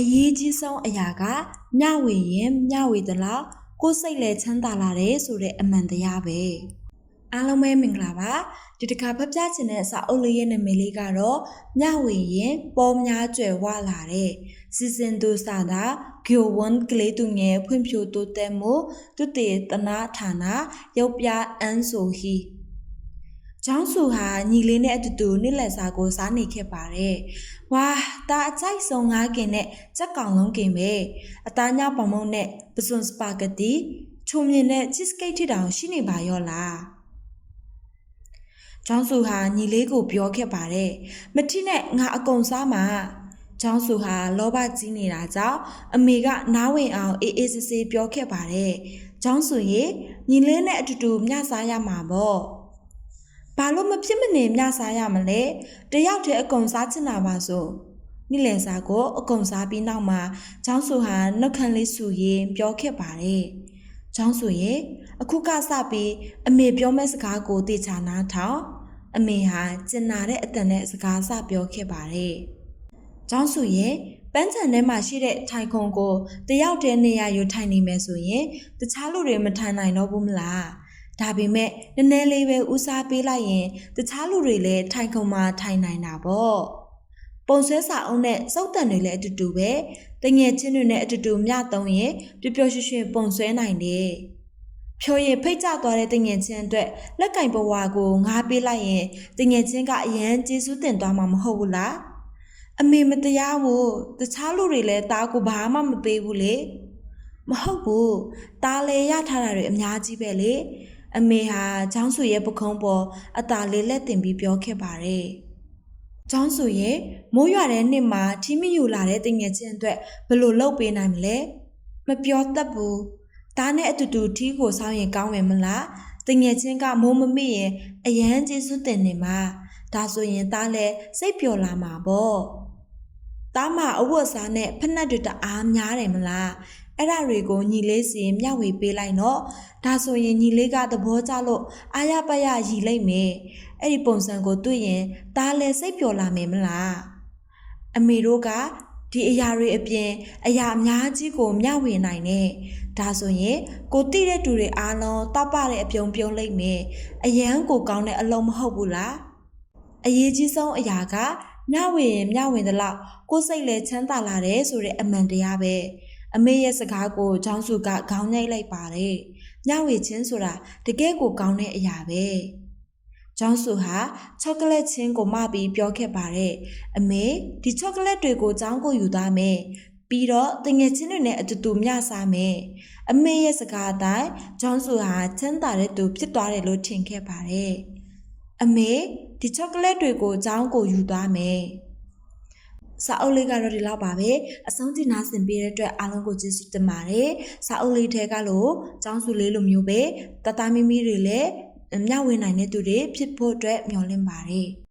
အရေးကြီးဆုံးအရာကမျှဝေရင်မျှဝေသလောက်ကိုယ်စိတ်လည်းချမ်းသာလာတယ်ဆိုတဲ့အမှန်တရားပဲအားလုံးပဲမင်္ဂလာပါဒီတစ်ခါဖတ်ပြချင်တဲ့စာအုပ်လေးရဲ့နာမည်လေးကတော့မျှဝေရင်ပေါ်များကျွယ်ဝလာတဲ့စီစဉ်သူစာသာဂိုဝွန်ကလေးသူငယ်ဖွံ့ဖြိုးတိုးတက်မှုသူတည်တနာဌာနရုပ်ပြအန်းဆိုဟီကျောင်းစုဟာညီလေးနဲ့အတူတူနေ့လည်စာကိုစားနေခဲ့ပါတယ်။ဝါဒါအကြိုက်ဆုံးငါးကင်နဲ့ကြက်ကောင်လုံးကင်ပဲ။အသားညပေါင်မုံနဲ့ပစွန်စပါဂက်တီချုံမြင်နဲ့ချစ်စကိတ်ထစ်တောင်ရှိနေပါရောလား။ကျောင်းစုဟာညီလေးကိုပြောခဲ့ပါတယ်။မထီနဲ့ငါအကုန်စားမှာကျောင်းစုဟာလောဘကြီးနေတာကြောင့်အမေကနားဝင်အောင်အေးအေးဆေးဆေးပြောခဲ့ပါတယ်။ကျောင်းစုရေညီလေးနဲ့အတူတူမျှစားရမှာပေါ့။ဘာလို့မဖြစ်မနေမျှစားရမလဲတယောက်တည်းအကုန်စားချင်တာပါဆိုနေ့လယ်စာကိုအကုန်စားပြီးနောက်မှာကျောင်းစုဟာနှုတ်ခမ်းလေးဆူရင်ပြောခဲ့ပါတယ်ကျောင်းစုရဲ့အခုကစပြီးအမေပြောမဲ့စကားကိုတေချာနားထောင်အမေဟာကျင်နာတဲ့အတန်နဲ့စကားစပြောခဲ့ပါတယ်ကျောင်းစုရဲ့ပန်းချံထဲမှာရှိတဲ့ထိုင်ခုံကိုတယောက်တည်းနေရာယူထိုင်နေမယ်ဆိုရင်တခြားလူတွေမထိုင်နိုင်တော့ဘူးမလားဒါပေမဲ့နည်းနည်းလေးပဲဦးစားပေးလိုက်ရင်တခြားလူတွေလည်းထိုင်ခုံမှာထိုင်နိုင်တာပေါ့ပုံဆွဲစာအုပ်နဲ့စုပ်တန်တွေလည်းအတူတူပဲတငယ်ချင်းတွေနဲ့အတူတူမျှသုံးရင်ပျော်ပျော်ရွှင်ရွှင်ပုံဆွဲနိုင်တယ်ဖြိုရင်ဖိတ်ကျသွားတဲ့တငယ်ချင်းအတွက်လက်ကင်ပဝါကိုငားပေးလိုက်ရင်တငယ်ချင်းကအရန်ကျေးဇူးတင်သွားမှာမဟုတ်ဘူးလားအမေမတရားဘူးတခြားလူတွေလည်းတားကိုဘာမှမပေးဘူးလေမဟုတ်ဘူးတားလေရထားတာတွေအများကြီးပဲလေအမေဟာကျောင်းစုရဲ့ပခုံးပေါ်အသာလေးလက်တင်ပြီးပြောခဲ့ပါတယ်။ကျောင်းစုရဲ့မိုးရွာတဲ့နှစ်မှာထီးမယူလာတဲ့တငယ်ချင်းအတွက်ဘယ်လိုလုပ်ပေးနိုင်မလဲ။မပြောတတ်ဘူး။ဒါနဲ့အတူတူထီးကိုစောင်းရင်ကောင်းမယ်မလား။တငယ်ချင်းကမိုးမမိရင်အရန်ကျေးဇူးတင်နေမှာ။ဒါဆိုရင်သားလည်းစိတ်ပျော်လာမှာပေါ့။သားမအဝတ်စားနဲ့ဖက်နှက်တွေတအားများတယ်မလား။အဲ့ဒါတွေကိုညီလေးစီမျှဝေပေးလိုက်တော့ဒါဆိုရင်ညီလေးကသဘောကျလို့အာရပရရည်လိုက်မယ်အဲ့ဒီပုံစံကိုတွေ့ရင်ဒါလည်းစိတ်ပျော်လာမယ်မလားအမေတို့ကဒီအရာတွေအပြင်အရာအများကြီးကိုမျှဝေနိုင်တယ်ဒါဆိုရင်ကိုတိတဲ့တူတွေအားလုံးတောက်ပတဲ့အပြုံပြုံလိုက်မယ်အရန်ကိုကောင်းတဲ့အလုံးမဟုတ်ဘူးလားအရေးကြီးဆုံးအရာကမျှဝေရင်မျှဝေသလောက်ကိုယ်စိတ်လည်းချမ်းသာလာတယ်ဆိုတဲ့အမှန်တရားပဲအမေရဲ့စကားကိုကျောင်းစုကခေါင်းညှိလိုက်ပါတယ်။မျှဝေခြင်းဆိုတာတကယ်ကိုကောင်းတဲ့အရာပဲ။ကျောင်းစုဟာချောကလက်ချင်းကိုမပြီးပြောခဲ့ပါတယ်။အမေဒီချောကလက်တွေကိုကျောင်းကိုယူသွားမယ်။ပြီးတော့တငယ်ချင်းတွေနဲ့အတူတူမျှစားမယ်။အမေရဲ့စကားအတိုင်းကျောင်းစုဟာချမ်းသာတဲ့သူဖြစ်သွားတယ်လို့ထင်ခဲ့ပါတယ်။အမေဒီချောကလက်တွေကိုကျောင်းကိုယူသွားမယ်။စာအုပ်လေးကတော့ဒီလောက်ပါပဲအဆုံးထိနားဆင်ပေးတဲ့အတွက်အားလုံးကိုကျေးဇူးတင်ပါတယ်စာအုပ်လေးထဲကလို့ကျောင်းစုလေးလိုမျိုးပဲတသားမီမီတွေလည်းမျှဝေနိုင်တဲ့သူတွေဖြစ်ဖို့အတွက်မျှော်လင့်ပါတယ်